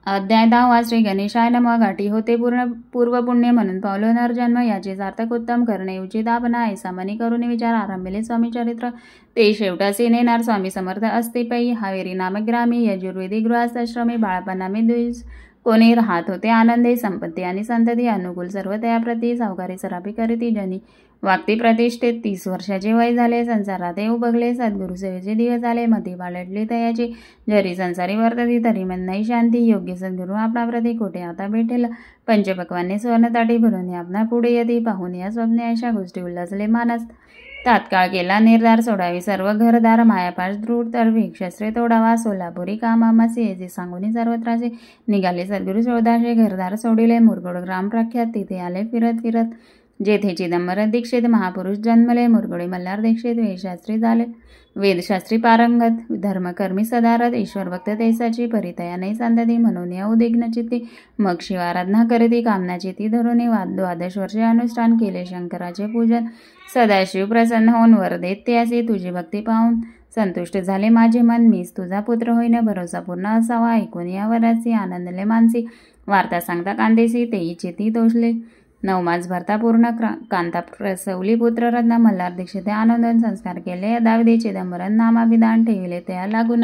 अध्याय 10 श्री गणेशाय नमः. गाठी होते पूर्व पुण्य म्हणून पावलो नरजन्म, याचे सार्थक उत्तम करणे उचित आपणा. ऐसा मनी करून विचार आरंभिले स्वामी चरित्र, ते शेवटासी नेणार स्वामी समर्थ असते पै. हावेरी नामक ग्रामी यजुर्वेदी गृहस्थाश्रमी, बाळपणामी द्विज कोणी राहत होते आनंदे. संपत्ती आणि संतती अनुकूल सर्व त्याप्रती, सावकारी सरापी करीती जनी वागती प्रतिष्ठित. 30 वर्षाचे वय झाले, संसारात उबगले. सद्गुरु सेवेचे दिवस आले, मती बाळगली तयाची. जरी संसारी वर्तती तरी मन नाही शांती. योग्य सद्गुरु आपणा प्रती कोठे आता भेटेल. पंचपक्वाने स्वर्णताटी भरून आपणा पुढे यती. पाहून या स्वप्ने अशा गोष्टी उल्लसले मानस. तात्काळ केला निर्धार, सोडावी सर्व घरदार. मायापाश दृढ तर भिक्षस्त्रे तोडावा. सोलापुरी कामामासी येथे सांगून सर्वत्राचे. निघाले सद्गुरु शोधाशे, घरदार सोडिले. मुरगुड ग्राम प्रख्यात, तिथे आले फिरत फिरत. जेथे चिदंबरम दीक्षित महापुरुष जन्मले. मुरगुडी मल्हार दीक्षित वेदशास्त्री झाले. वेदशास्त्री पारंगत, धर्मकर्मी सदारथ. ईश्वर भक्त तेसाची, परितया नाही संतती. म्हणून या उद्विग्न चित्ती, मग शिवाराधना करीती. कामनाची ती धरून 12 वर्षे अनुष्ठान केले शंकराचे पूजन. सदाशिव प्रसन्न होऊन वर देत त्यासी. तुझी भक्ती पाहून संतुष्ट झाले माझे मन. मीच तुझा पुत्र होईन, भरोसा पूर्ण असावा. ऐकून या वरासी आनंदले मानसी. वार्ता सांगता कांदेसी, तेही चिती तोषले. नवमास भरता पूर्ण कांता प्रसवली पुत्र रत्न. मल्हार दीक्षित आनंदन संस्कार केले यदाविधी. चिदंबरम नामाभिधान ठेविले त्या लागून.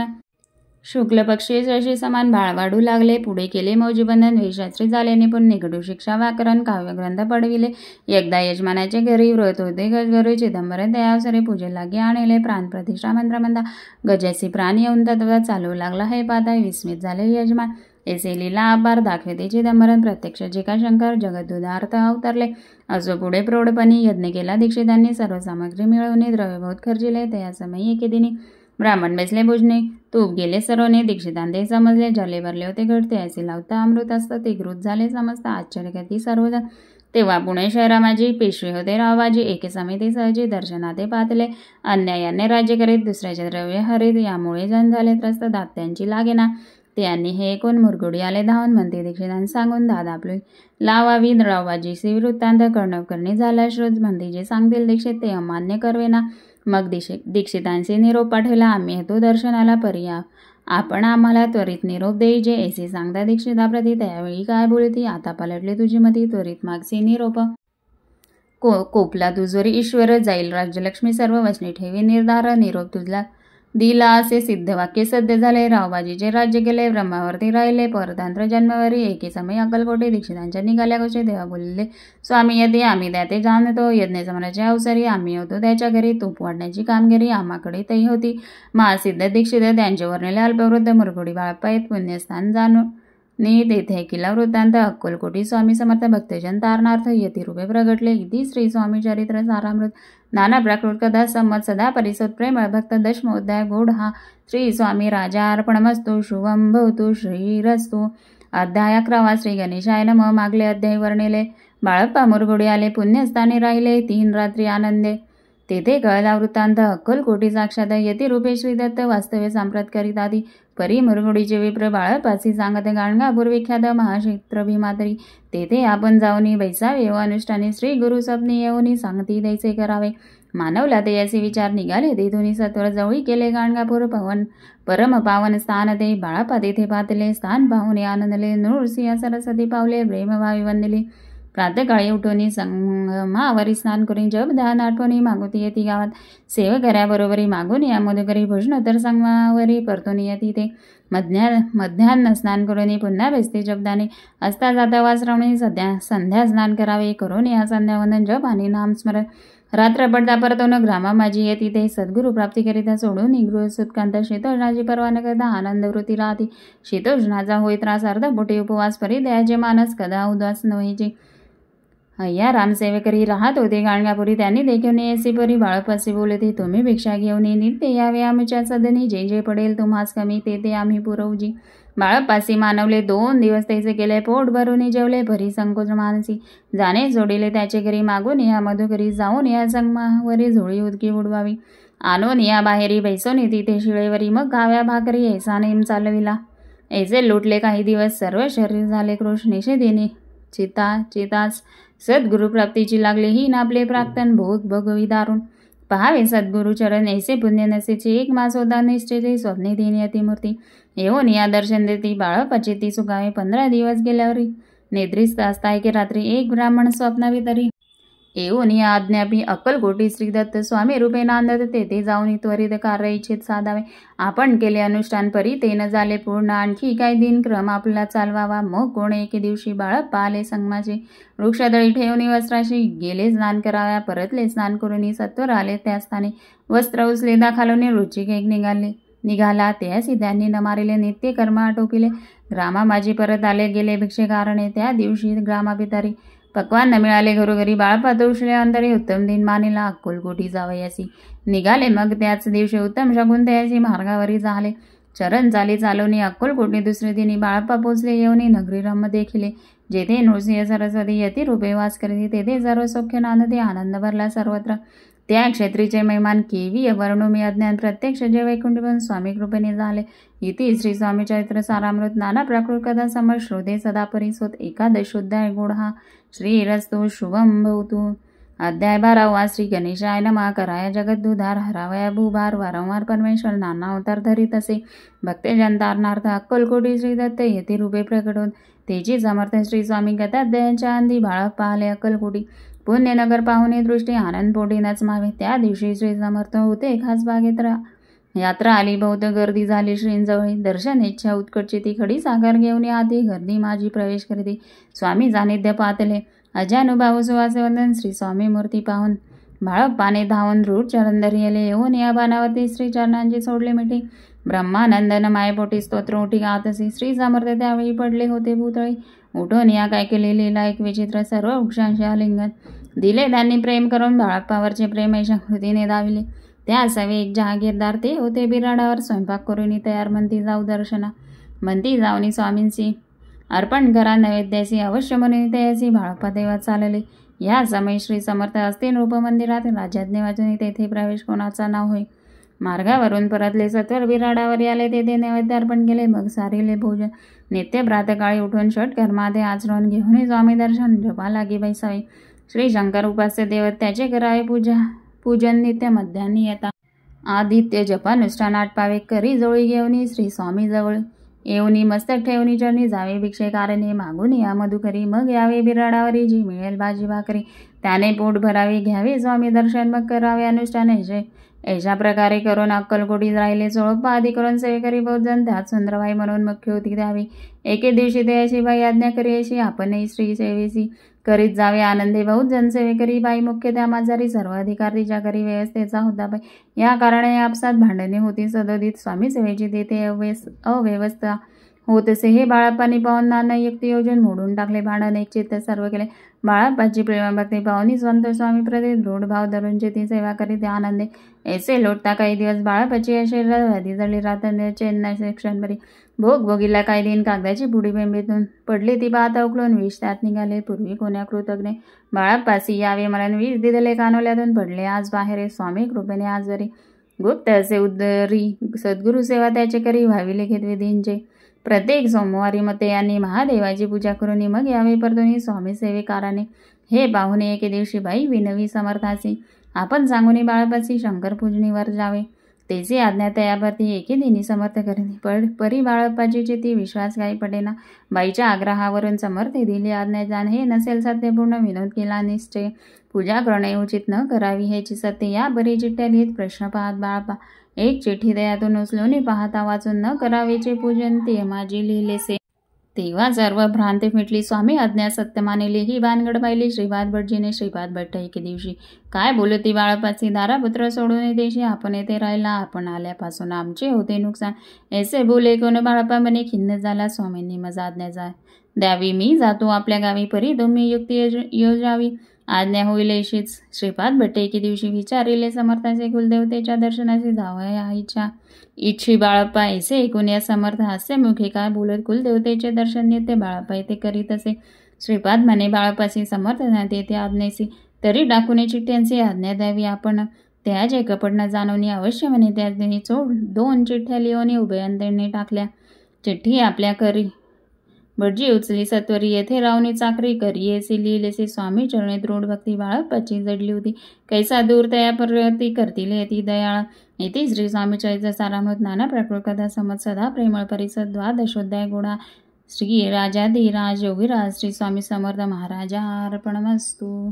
शुक्ल पक्षी जशी समान बाळ वाढू लागले. पुढे केले मौजीबंधन, वेदशास्त्री झाले निपुण. निगडू शिक्षा व्याकरण काव्यग्रंथ पडविले. एकदा यजमानाचे घरी व्रत होते गजगरू. चिदंबरम त्या अवसरे पूजे लागे आणले. प्राण प्रतिष्ठा मंत्रमंदा गजासी प्राण येऊन तत्वात चालू लागला हे पाहता. विस्मित झाले यजमान, ऐसे लीला अपार दाखविते चिदंबरम. प्रत्यक्ष जे का शंकर जगदुदार्थ अवतरले. असो पुढे प्रौढपणी यज्ञ केला दीक्षितांनी. सर्व सामग्री मिळवून द्रव्य बहुत खर्चिले. त्या समयी एके दिनी ब्राह्मण बसले भोजने. तूप गेले सर्वने. दीक्षितांते समजले. जले भरले होते घडते. ऐसे लावता अमृत असतं, ते गृत झाले समजत. आश्चर्यकती सर्वजण. तेव्हा पुणे शहरा माझी पेशवे होते रावबाजी. एके समिती सहजी दर्शनाते पातले. अन्यायाने राज्य करीत, दुसऱ्याचे द्रव्य हरीत. यामुळे जन झाले त्रस्त, दात्यांची लागेना. त्यांनी हे ऐकून मुरगुडी आले धावून. म्हणते दीक्षितांनी सांगून दादा आपली लावावी. रावबाजीसी वृत्तांत कर्णव करणे झाला श्रुत. म्हणते जे सांगतील दीक्षित ते अमान्य करवेना. मग दीक्षितांशी निरोप पाठवला. आम्ही हेतू दर्शनाला पर्या, आपण आम्हाला त्वरित निरोप देईजे. ऐसे सांगता दीक्षिताप्रती त्यावेळी काय बोलती. आता पलटली तुझी मती, त्वरित मागसी निरोप. कोपला तुझोरी ईश्वर, जाईल राज्यलक्ष्मी सर्व. वचने ठेवी निर्धार, निरोप तुझला दिला असे सिद्ध वाक्य सद्य झाले. रावबाजीचे राज्य केले, ब्रह्मावरती राहिले. परतंत्र जन्मवरी एके समय अक्कलकोटे. दीक्षितांच्या निघाल्या गोष्टी तेव्हा बोलले स्वामी यते आम्ही त्याते जाणतो. यज्ञ समराच्या अवसरी आम्ही होतो त्याच्या घरी. तूप वाढण्याची कामगिरी आम्हाकडे तही होती. महासिद्ध दीक्षित त्यांचे वर्णले अल्पवृद्ध. मुरगुडी बाळपायत पुण्यस्थान जाणून तेथे किला वृत्तांत. अक्कलकोटी स्वामी समर्थ भक्तजन तारणार्थ यतिरूपे प्रगटले. इति श्री स्वामी चरित्र सारामृत. नाना प्राकृत कथा संमत सदा परिसोत प्रेमळ भक्त दशमोध्याय गूढ हा. श्री स्वामी राजा अर्पणमस्तु. शुभम भवतु श्रीरस्तु. अध्याय 11 श्री गणेशाय नमः. मागले अध्याय वर्णिले. बाळप्पा मुरगुडी आले, पुण्यस्थानी राहिले 3 रात्री आनंदे. तेथे कळला वृत्तांत. अक्कलकोटी साक्षात यतिरूपे श्रीदत्त वास्तव्य सांप्रत करीत आधी. परी मुरगुडीचे विप्र बाळपासी सांगत गाणगापूर विख्यात महाक्षेत्र भीमातरी. तेथे आपण जाऊनी बैसावे व अनुष्ठानी. श्री गुरु स्वप्नी येऊनी सांगती दैसे करावे. मानवला ते असे विचार निघाले तेथून सत्वर जवळी केले गाणगापूर परम पावन स्थान ते. बाळापा तेथे पातले स्थान पाहुणे आनंदले. नृसिंह सरस्वती पावले प्रेमभावी वंदली. प्रातकाळी उठोनी संगमावरी स्नान करून जप ध्यान आठवणी मागुती येती गावात. सेवकऱ्याबरोबरी मागून या मधुकरी भोजनोत्तर संगमावरी परतून येती ते. मध्यान्ह स्नान करून पुन्हा बेसते जपदाने. असता जाता वासरवणी संध्या स्नान करावे. करून या संध्यावंदन जप आणि नामस्मरण. रात्र पडता परतून ग्रामा माझी येती ते. सद्गुरु प्राप्ती करिता सोडून गृह सुतकांत. शीतोष्णाची पर्वा न करता आनंद वृत्ती राहती. शीतोष्णाचा होई त्रास अर्धपोटी उपवास परी द्यायचे मानस कदा उदास नव्हायचे. अय्या रामसेवकरी राहत होते गाणगापुरी. त्यांनी देखून ऐसी परी बाळपासी बोलते. तुम्ही भिक्षा घेऊन नित्य यावे आमच्या सदनी. जे जे पडेल तुम्हास कमी ते आम्ही पुरवजी. बाळपासी मानवले 2 दिवस त्याचे केले. पोट भरून जेवले भरी संकोच मानसी. जाणे सोडिले त्याचे घरी. मागून या मधुकरी जाऊन या संगमावरी झोळी उदकी उडवावी. आणून या बाहेरी बैसोनी तिथे शिळेवरी. मग खाव्या भाकरी ऐसा नेम चालविला. ऐसे लुटले काही दिवस. सर्व शरीर झाले कृष्णेशे देणे चिताच. सद्गुरु प्राप्तीची लागले ही नापले प्राक्तन. भोग भोगवी दारुण. पहावे सद्गुरु चरण ऐसे पुण्य नसेची एक मास होता निश्चेची स्वप्ने देणी अतिमूर्ती येऊन या दर्शन देती बाळपाची ती सुखावे 15 दिवस गेल्यावरी निद्रिस्त असताय की रात्री एक ब्राह्मण स्वप्नावितरी येऊन या आज्ञापी अक्कलकोटी श्रीदत्त स्वामी रूपे नांदत तेथे जाऊन त्वरित कार्य इच्छित साधावे आपण केले अनुष्ठान परी ते न झाले पूर्ण आणखी काही दिनक्रम आपला चालवावा मग कोण एके दिवशी बाळप्पा आले संगमाचे वृक्षदळी ठेवून वस्त्राशी गेले स्नान कराव्या परतले स्नान करून सत्वर आले त्या स्थानी वस्त्र उचले दाखालून रुचिक एक निघाला त्यासी त्यांनी न मारिले नित्य कर्म आटोपिले ग्रामा माझी परत आले गेले भिक्षेकारणे त्या दिवशी ग्रामाभितारी पक्वान न मिळाले घरोघरी बाळपा तोषले अंतरी उत्तम दिन मानिला अक्कलकोटी जावयासी निघाले मग त्याच दिवशी उत्तम शकुन त्याची मार्गावरी झाले चरण चाली चालवणी अक्कलकोटी दुसरे दिनी बाळप्पा पोचले येऊनी नगरी रम्य देखिले जेथे नृसिंह सरस्वती यती रूपे वास करीती तेथे सर्व सौख्य नांदते आनंद भरला सर्वत्र त्या क्षेत्रीचे मेहमान केवी वर्णोमी अज्ञान प्रत्यक्ष जे वैकुंठीपण स्वामी कृपेने झाले इति श्री स्वामी चरित्र सारामृत नाना प्राकृत कथा समर श्रोते सदा परिसोत एकादशोध्याय गुढा श्रीरस्तु शुभम भवतु अध्याय 12 श्री गणेशाय नमः कराया जगद्दुधार हरावया भूभार वारंवार परमेश्वर नाना अवतार धरीत असे भक्तजन तारणार्थ अक्कलकोटी श्रीदत्त येथे रूपे प्रकट होत तेची समर्थ श्री स्वामी गताध्यायांच्या अंधी बाळप्पा आले अक्कलकोटी पुण्यनगर पाहुणे दृष्टी आनंद पोटी नचमावे त्या दिवशी श्री समर्थ होते खास बागेत यात्रा आली बहुत गर्दी झाली श्रींजवळी दर्शन इच्छा उत्कटची ती खडी सागर घेऊन आधी गर्दी माझी प्रवेश करीती स्वामी सानिध्य पातले अजानुभाऊ सुवासवंदन श्री स्वामी मूर्ती पाहून बाळप्पाने धावून रूढ चरण धरिले येऊन या बाणावरती श्री चरणांची सोडले मिठी ब्रह्मानंदन मायपोटी स्तोत्र उठी गात असे श्री समर्थ त्यावेळी पडले होते भूतळी उठून या काय केलेलीला एक विचित्र सर्व वृक्षांशी आलिंगन दिले त्यांनी प्रेम करून बाळप्पावरचे प्रेम ऐशा कृतीने दाविले त्या सवे एक जहागीरदार ते होते बिराडावर स्वयंपाक करून तयार म्हणती जाऊ दर्शना म्हणती जाऊनी स्वामींची अर्पण करा नैवेद्यासी अवश्य म्हणून तयासी बाळप्पा देवात चालले या समय श्री समर्थ असते रूप मंदिरात राजाज्ञे वाचून तेथे प्रवेश कोणाचा नाव होय मार्गावरून परतले सत्वर बिराडावर आले तेथे नैवेद्य अर्पण केले मग सारिले भोजन नित्य प्रातकाळी उठून षट कर्मादे आचरण घेऊन स्वामी दर्शन जपा लागी बैसावे श्री शंकर उपास्य देवत त्याचे करावे पूजन नित्य मध्यान्नी येता आदित्य जपानुष्ठान आटपावे करी जोळी घेऊन श्री स्वामी जवळ येऊनी मस्तक ठेवणी चरणी जावे भिक्षेकारणे मागून या मधुकरी मग यावे बिराडावरी जी मिळेल भाजी भाकरी त्याने पोट भरावे घ्यावे स्वामी दर्शन मग करावे अनुष्ठान ऐशा प्रकारे करून अक्कलकोटी राहिले चोळप्पा आदी करून सेवेकरी बहुत जण त्यात सुंदरबाई म्हणून मुख्य होती द्यावी एके दिवशी द्यायची बाई आज्ञा करी अशी आपणही श्री सेवेसी करीत जावे आनंदे बहुत जन सेवेकरी बाई मुख्य त्या माझारी सर्व अधिकार तिच्या करी व्यवस्थेचा होता बाई या कारणे आपसात भांडणे होती सदोदित स्वामी सेवेची तेथे अव्यवस्था होत असे हे बाळप्पांनी पाहून नाना युक्ती योजून मोडून टाकले भांडण एक चित्त सर्व केले बाळप्पाची प्रेमभक्ती पाहुनी स्वंत स्वामी प्रति दृढ भाव धरून ती सेवा करीत आनंदे ऐसे लोटता काही दिवस बाळप्पाची या शरीरात व्याधी जळली रात्र चेन्नई सेक्शन बरी भोग भोगीला काही दिन कागदाची पुडी बेंबीतून पडली ती पाहता उकळून विष त्यात निघाले पूर्वी कोण्या कृतज्ञे बाळप्पासी यावे मरण विष दिदले कानोल्यातून पडले आज बाहेर स्वामी कृपेने आजवरी गुप्त असे उद्धरी सद्गुरु सेवा त्याचे करी व्हावी लिखित विधींचे प्रत्येक सोमवारी मते यांनी महादेवाची पूजा करून मग यावे परतुनी स्वामी सेवेकाराने हे पाहुणे एके दिवशी बाई विनवी समर्थासी आपण सांगूनी बाळप्पासी शंकर पूजनीवर जावे तेची आज्ञा तयावरती एके दिनी समर्थ करीत परी बाळप्पाची चिती विश्वास काही पडेना बाईच्या आग्रहावरून समर्थे दिली आज्ञा जाण हे नसेल सत्यपूर्ण विनोद केला निश्चय पूजा करणे उचित न करावी हेची सत्य या बरी चिठ्ठ्या लिहित प्रश्न पाहत बाळप्पा एक चिठ्ठी दयातून उचलून पाहता वाचून न करावेचे पूजन ते माझी लिहिलेसे तेव्हा सर्व भ्रांती फिटली स्वामी आज्ञा सत्य मानेली ही भानगड पाहिली श्रीपाद भटजीने श्रीपाद भट्ट एके दिवशी काय बोलती बाळप्पाची दारापुत्र सोडून देशी आपण येथे राहिला आपण आल्यापासून आमचे होते नुकसान ऐसे बोले कोण बाळप्पा म्हणे खिन्न झाला स्वामींनी मजा आज्ञा द्यावी मी जातो आपल्या गावी परी तुम्ही युक्ती योजावी आज्ञा होईल अशीच श्रीपाद भट्टे एके दिवशी विचारिले समर्थाचे कुलदेवतेच्या दर्शनाचे जावया इच्छी बाळप्पा ऐसे ऐकून या समर्थ हास्यमुखे काय बोलत कुलदेवतेचे दर्शन नेते बाळप्पा येथे करीत असे श्रीपाद म्हणे बाळप्पाशी समर्थ तेथे आज्ञेसी तरी डाकुने चिठ्ठ्यांची आज्ञा द्यावी आपण त्याचे कपट न जाणवणी अवश्य म्हणे त्याच दिनी 2 चिठ्ठ्या लिहून उभयंतरने टाकल्या चिठ्ठी आपल्या करी भटजी उचली सत्वरी येथे रावणी चाकरी करी येसी लिहिलेसी स्वामी चरणे दृढ भक्ती बाळपची जडली होती. कैसा दूर तया प्रवृत्ती करतील येती दयाळ. इति श्री स्वामी चरित्र सारामृत नाना प्रकृत कथा समत सदा प्रेमळ परिसद द्वादशोध्याय गोडा. श्री राजाधिराज योगीराज श्री स्वामी समर्थ महाराजा अर्पणमस्तु.